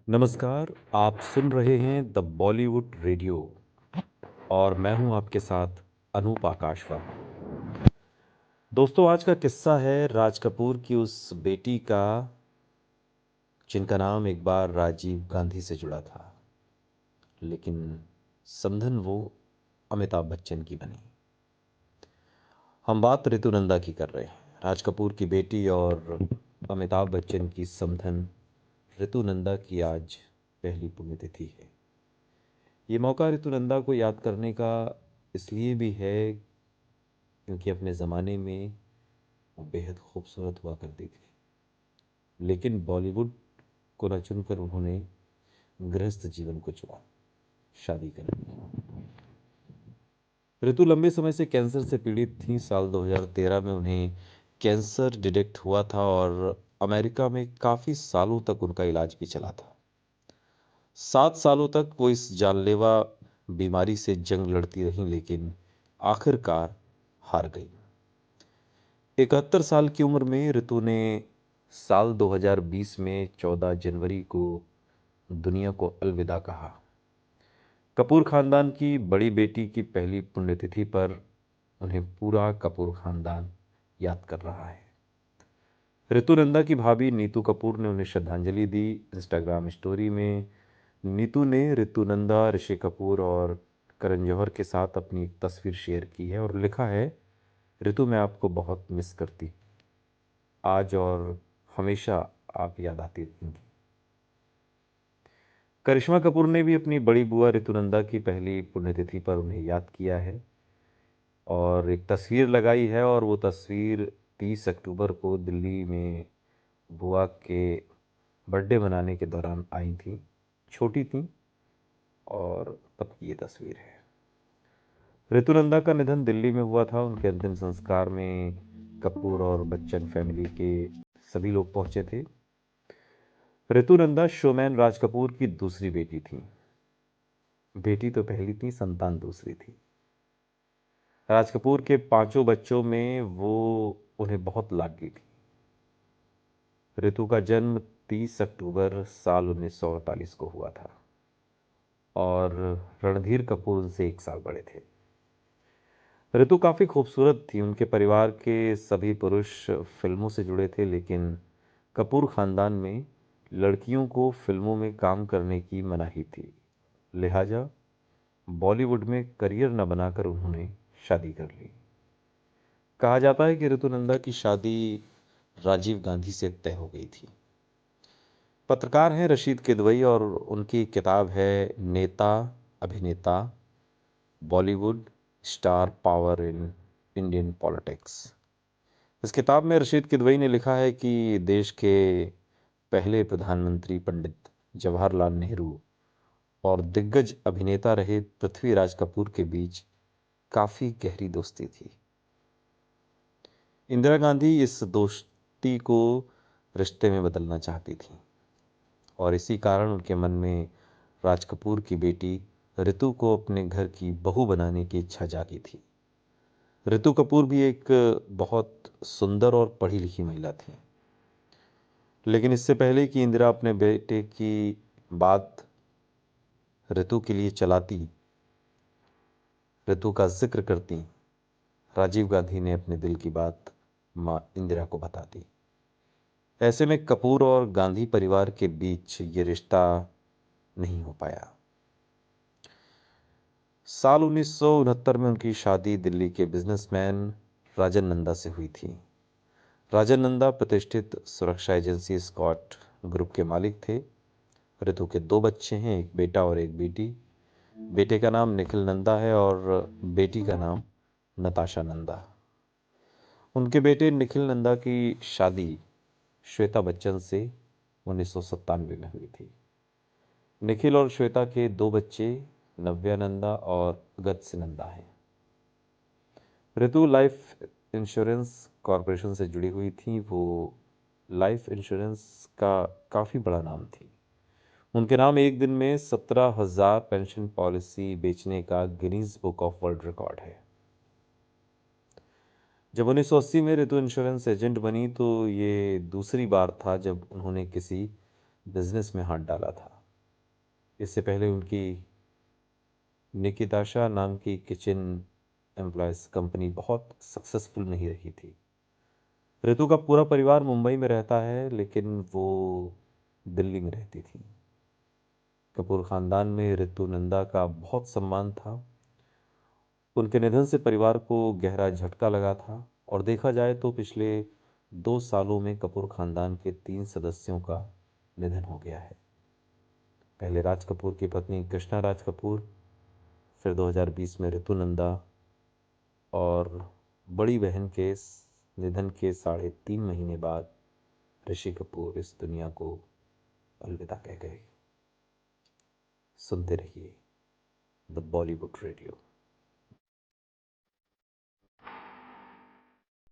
नमस्कार, आप सुन रहे हैं द बॉलीवुड रेडियो और मैं हूं आपके साथ अनूप आकाश वर्मा। दोस्तों, आज का किस्सा है राज कपूर की उस बेटी का जिनका नाम एक बार राजीव गांधी से जुड़ा था, लेकिन समधन वो अमिताभ बच्चन की बनी। हम बात ऋतुनंदा की कर रहे हैं। राज कपूर की बेटी और अमिताभ बच्चन की समधन ऋतुनंदा की आज पहली पुण्यतिथि है। ये मौका ऋतुनंदा को याद करने का इसलिए भी है क्योंकि अपने ज़माने में वो बेहद खूबसूरत हुआ करती थी, लेकिन बॉलीवुड को न चुनकर उन्होंने गृहस्थ जीवन को चुना, शादी करनी। ऋतु लंबे समय से कैंसर से पीड़ित थी। साल 2013 में उन्हें कैंसर डिटेक्ट हुआ था और अमेरिका में काफ़ी सालों तक उनका इलाज भी चला था। 7 सालों तक वो इस जानलेवा बीमारी से जंग लड़ती रही, लेकिन आखिरकार हार गई। 71 साल की उम्र में ऋतु ने साल 2020 में 14 जनवरी को दुनिया को अलविदा कहा। कपूर खानदान की बड़ी बेटी की पहली पुण्यतिथि पर उन्हें पूरा कपूर खानदान याद कर रहा है। ऋतुनंदा की भाभी नीतू कपूर ने उन्हें श्रद्धांजलि दी। इंस्टाग्राम स्टोरी में नीतू ने ऋतुनंदा, ऋषि कपूर और करण जौहर के साथ अपनी एक तस्वीर शेयर की है और लिखा है, ऋतु मैं आपको बहुत मिस करती, आज और हमेशा आप याद आती रहेंगी। करिश्मा कपूर ने भी अपनी बड़ी बुआ ऋतुनंदा की पहली पुण्यतिथि पर उन्हें याद किया है और एक तस्वीर लगाई है, और वो तस्वीर 30 अक्टूबर को दिल्ली में बुआ के बर्थडे मनाने के दौरान आई थी। छोटी थी और तब की ये तस्वीर है। ऋतुनंदा का निधन दिल्ली में हुआ था। उनके अंतिम संस्कार में कपूर और बच्चन फैमिली के सभी लोग पहुंचे थे। ऋतुनंदा शोमैन राज कपूर की दूसरी बेटी थी। बेटी तो पहली थी, संतान दूसरी थी। राज कपूर के पांचों बच्चों में वो उन्हें बहुत लाडली थी। ऋतु का जन्म 30 अक्टूबर साल 1948 को हुआ था और रणधीर कपूर उनसे 1 साल बड़े थे। ऋतु काफ़ी खूबसूरत थी। उनके परिवार के सभी पुरुष फिल्मों से जुड़े थे, लेकिन कपूर खानदान में लड़कियों को फिल्मों में काम करने की मनाही थी। लिहाजा बॉलीवुड में करियर न बनाकर उन्होंने शादी कर ली। कहा जाता है कि ऋतुनंदा की शादी राजीव गांधी से तय हो गई थी। पत्रकार हैं रशीद किदवई और उनकी किताब है नेता अभिनेता, Bollywood star power in Indian politics. इस किताब में रशीद किदवई ने लिखा है कि देश के पहले प्रधानमंत्री पंडित जवाहरलाल नेहरू और दिग्गज अभिनेता रहे पृथ्वीराज कपूर के बीच काफ़ी गहरी दोस्ती थी। इंदिरा गांधी इस दोस्ती को रिश्ते में बदलना चाहती थी और इसी कारण उनके मन में राज कपूर की बेटी ऋतु को अपने घर की बहू बनाने की इच्छा जागी थी। ऋतु कपूर भी एक बहुत सुंदर और पढ़ी लिखी महिला थी, लेकिन इससे पहले कि इंदिरा अपने बेटे की बात ऋतु के लिए चलाती, ऋतु का जिक्र करती, राजीव गांधी ने अपने दिल की बात माँ इंदिरा को बता दी। ऐसे में कपूर और गांधी परिवार के बीच ये रिश्ता नहीं हो पाया। साल 1969 में उनकी शादी दिल्ली के बिजनेसमैन राजन नंदा से हुई थी। राजन नंदा प्रतिष्ठित सुरक्षा एजेंसी स्कॉट ग्रुप के मालिक थे। ऋतु के 2 बच्चे हैं, एक बेटा और एक बेटी। बेटे का नाम निखिल नंदा है और बेटी का नाम नताशा नंदा। उनके बेटे निखिल नंदा की शादी श्वेता बच्चन से 1997 में हुई थी। निखिल और श्वेता के 2 बच्चे नव्या नंदा और गत्स नंदा हैं। ऋतु लाइफ इंश्योरेंस कॉरपोरेशन से जुड़ी हुई थी। वो लाइफ इंश्योरेंस का काफ़ी बड़ा नाम थी। उनके नाम एक दिन में 17,000 पेंशन पॉलिसी बेचने का Guinness book of world record है। जब 1980 में ऋतु इंश्योरेंस एजेंट बनी तो ये दूसरी बार था जब उन्होंने किसी बिजनेस में हाथ डाला था। इससे पहले उनकी निकिताशा नाम की किचन एम्प्लॉयज़ कंपनी बहुत सक्सेसफुल नहीं रही थी। ऋतु का पूरा परिवार मुंबई में रहता है, लेकिन वो दिल्ली में रहती थी। कपूर खानदान में ऋतु नंदा का बहुत सम्मान था। उनके निधन से परिवार को गहरा झटका लगा था, और देखा जाए तो पिछले 2 सालों में कपूर खानदान के 3 सदस्यों का निधन हो गया है। पहले राज कपूर की पत्नी कृष्णा राज कपूर, फिर 2020 में ऋतु नंदा, और बड़ी बहन के निधन के 3.5 महीने बाद ऋषि कपूर इस दुनिया को अलविदा कह गए। सुनते रहिए द बॉलीवुड रेडियो।